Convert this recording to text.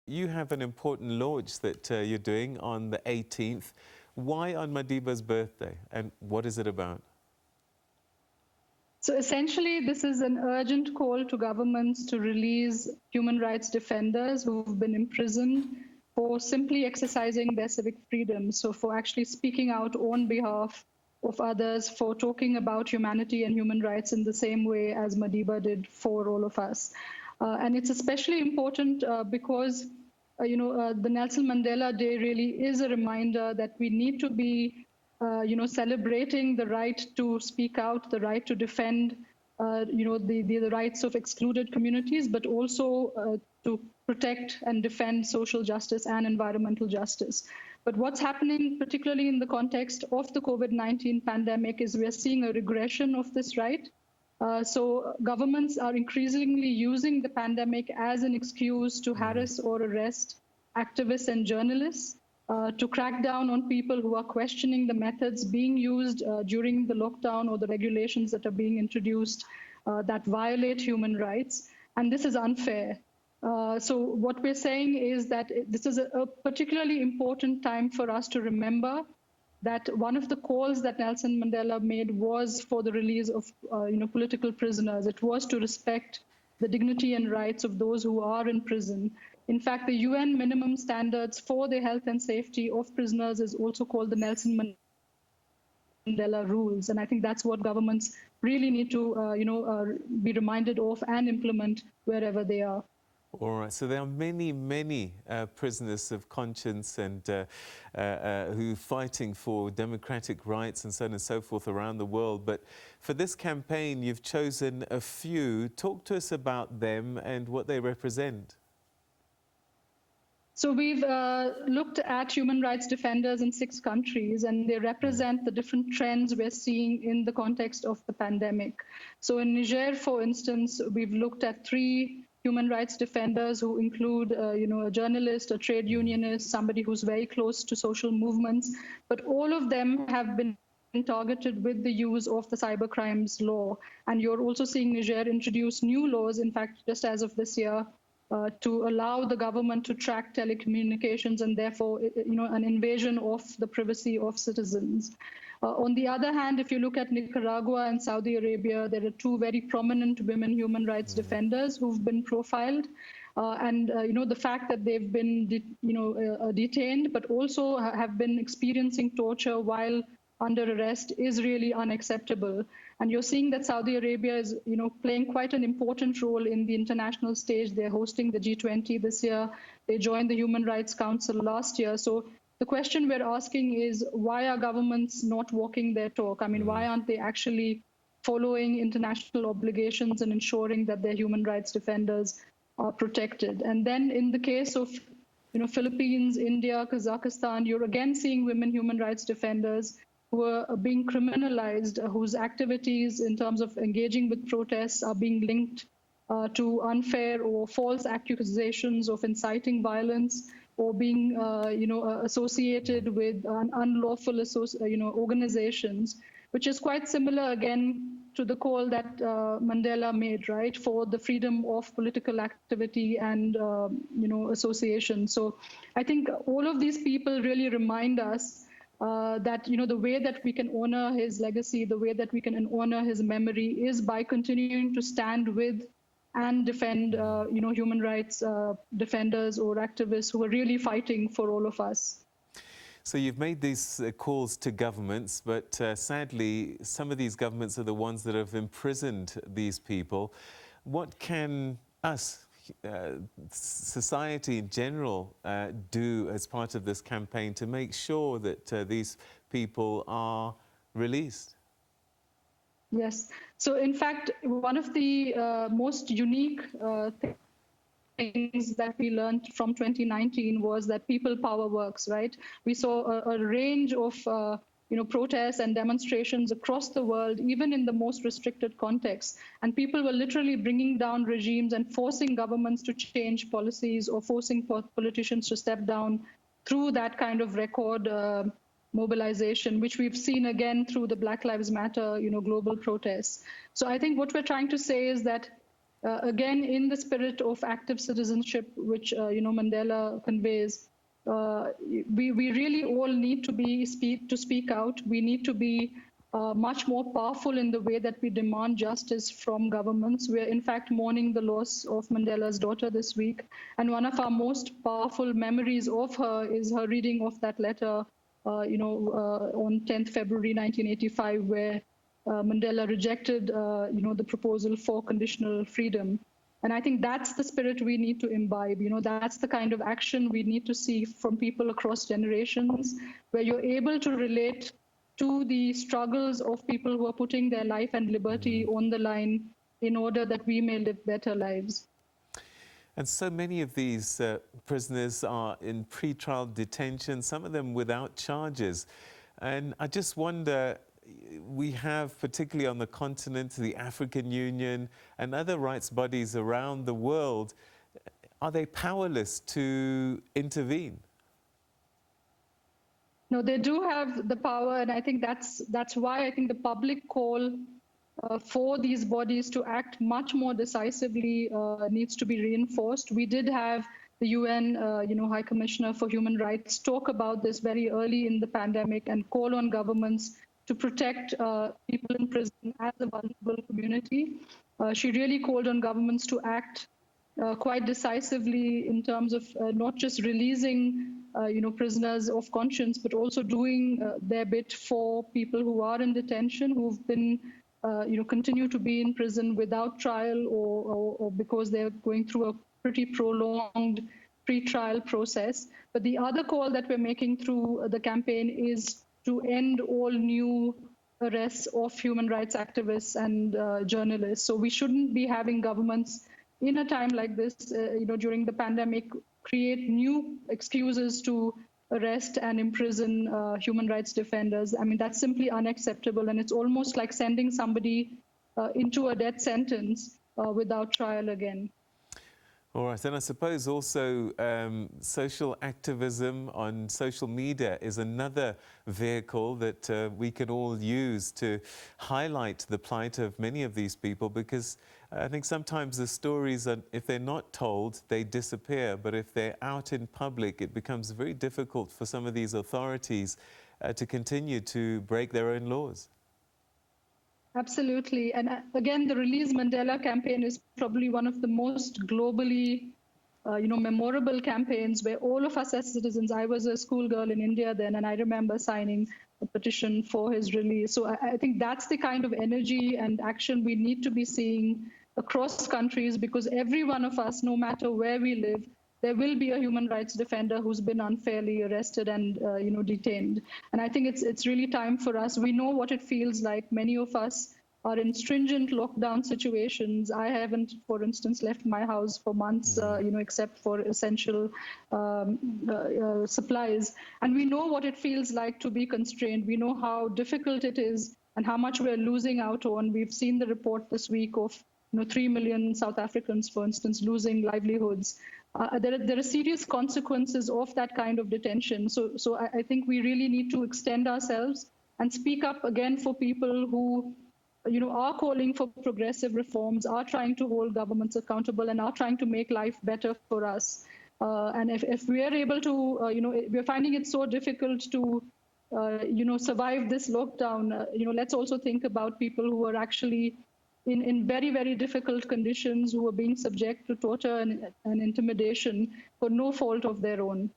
You have an important launch that you're doing on the 18th. Why on Madiba's birthday, and what is it about? So essentially, this is an urgent call to governments to release human rights defenders who've been imprisoned for simply exercising their civic freedom. So for actually speaking out on behalf of others, for talking about humanity and human rights in the same way as Madiba did for all of us. And it's especially important because the Nelson Mandela Day really is a reminder that we need to be celebrating the right to speak out, the right to defend, the rights of excluded communities, but also to protect and defend social justice and environmental justice. But what's happening, particularly in the context of the COVID-19 pandemic, is we're seeing a regression of this right. So governments are increasingly using the pandemic as an excuse to harass or arrest activists and journalists, to crack down on people who are questioning the methods being used during the lockdown or the regulations that are being introduced that violate human rights. And this is unfair. So what we're saying is that this is a particularly important time for us to remember that one of the calls that Nelson Mandela made was for the release of political prisoners. It was to respect the dignity and rights of those who are in prison. In fact, the UN minimum standards for the health and safety of prisoners is also called the Nelson Mandela rules. And I think that's what governments really need to be reminded of and implement wherever they are. All right, so there are many prisoners of conscience and who are fighting for democratic rights and so on and so forth around the world. But for this campaign, you've chosen a few. Talk to us about them and what they represent. So we've looked at human rights defenders in 6 countries, and they represent the different trends we're seeing in the context of the pandemic. So in Niger, for instance, we've looked at 3 human rights defenders who include, a journalist, a trade unionist, somebody who's very close to social movements, but all of them have been targeted with the use of the cybercrimes law. And you're also seeing Niger introduce new laws, in fact, just as of this year, to allow the government to track telecommunications and therefore, an invasion of the privacy of citizens. On the other hand, if you look at Nicaragua and Saudi Arabia, there are 2 very prominent women human rights defenders who've been profiled. The fact that they've been, detained, but also have been experiencing torture while under arrest is really unacceptable. And you're seeing that Saudi Arabia is, playing quite an important role in the international stage. They're hosting the G20 this year. They joined the Human Rights Council last year. So the question we're asking is, why are governments not walking their talk? I mean, why aren't they actually following international obligations and ensuring that their human rights defenders are protected? And then in the case of, Philippines, India, Kazakhstan, you're again seeing women human rights defenders who are being criminalized, whose activities in terms of engaging with protests are being linked to unfair or false accusations of inciting violence or being, associated with unlawful, organizations, which is quite similar, again, to the call that Mandela made, right, for the freedom of political activity and, association. So I think all of these people really remind us that, the way that we can honor his legacy, the way that we can honor his memory is by continuing to stand with and defend, human rights defenders or activists who are really fighting for all of us. So you've made these calls to governments, but sadly, some of these governments are the ones that have imprisoned these people. What can us, society in general, do as part of this campaign to make sure that these people are released? Yes. So in fact, one of the most unique things that we learned from 2019 was that people power works, right? We saw a range of protests and demonstrations across the world, even in the most restricted contexts. And people were literally bringing down regimes and forcing governments to change policies or forcing politicians to step down through that kind of record mobilization, which we've seen again through the Black Lives Matter, global protests. So I think what we're trying to say is that again, in the spirit of active citizenship, which Mandela conveys, we really all need to speak out. We need to be much more powerful in the way that we demand justice from governments. We are in fact mourning the loss of Mandela's daughter this week, and one of our most powerful memories of her is her reading of that letter, on 10th February 1985, where Mandela rejected, the proposal for conditional freedom. And I think that's the spirit we need to imbibe. That's the kind of action we need to see from people across generations, where you're able to relate to the struggles of people who are putting their life and liberty on the line in order that we may live better lives. And so many of these prisoners are in pre-trial detention, some of them without charges. And I just wonder, we have, particularly on the continent, the African Union and other rights bodies around the world, are they powerless to intervene? No, they do have the power, and I think that's why I think the public call for these bodies to act much more decisively needs to be reinforced. We did have the UN, High Commissioner for Human Rights talk about this very early in the pandemic and call on governments to protect people in prison as a vulnerable community. She really called on governments to act quite decisively in terms of not just releasing prisoners of conscience, but also doing their bit for people who are in detention, who've been, continue to be in prison without trial or because they're going through a pretty prolonged pre-trial process. But the other call that we're making through the campaign is to end all new arrests of human rights activists and journalists. So we shouldn't be having governments in a time like this, during the pandemic, create new excuses to arrest and imprison human rights defenders. I mean, that's simply unacceptable. And it's almost like sending somebody into a death sentence without trial again. All right, and I suppose also social activism on social media is another vehicle that we can all use to highlight the plight of many of these people, because I think sometimes the stories, if they're not told, they disappear. But if they're out in public, it becomes very difficult for some of these authorities to continue to break their own laws. Absolutely. And again, the Release Mandela campaign is probably one of the most globally, memorable campaigns where all of us as citizens, I was a schoolgirl in India then, and I remember signing a petition for his release. So I think that's the kind of energy and action we need to be seeing across countries, because every one of us, no matter where we live, there will be a human rights defender who's been unfairly arrested and detained. And I think it's really time for us. We know what it feels like. Many of us are in stringent lockdown situations. I haven't, for instance, left my house for months, except for essential supplies. And we know what it feels like to be constrained. We know how difficult it is and how much we're losing out on. We've seen the report this week of 3 million South Africans, for instance, losing livelihoods. There are serious consequences of that kind of detention. So I think we really need to extend ourselves and speak up again for people who, are calling for progressive reforms, are trying to hold governments accountable, and are trying to make life better for us. And if we are able to, we're finding it so difficult to, survive this lockdown, let's also think about people who are actually in very, very difficult conditions, who are being subject to torture and intimidation for no fault of their own.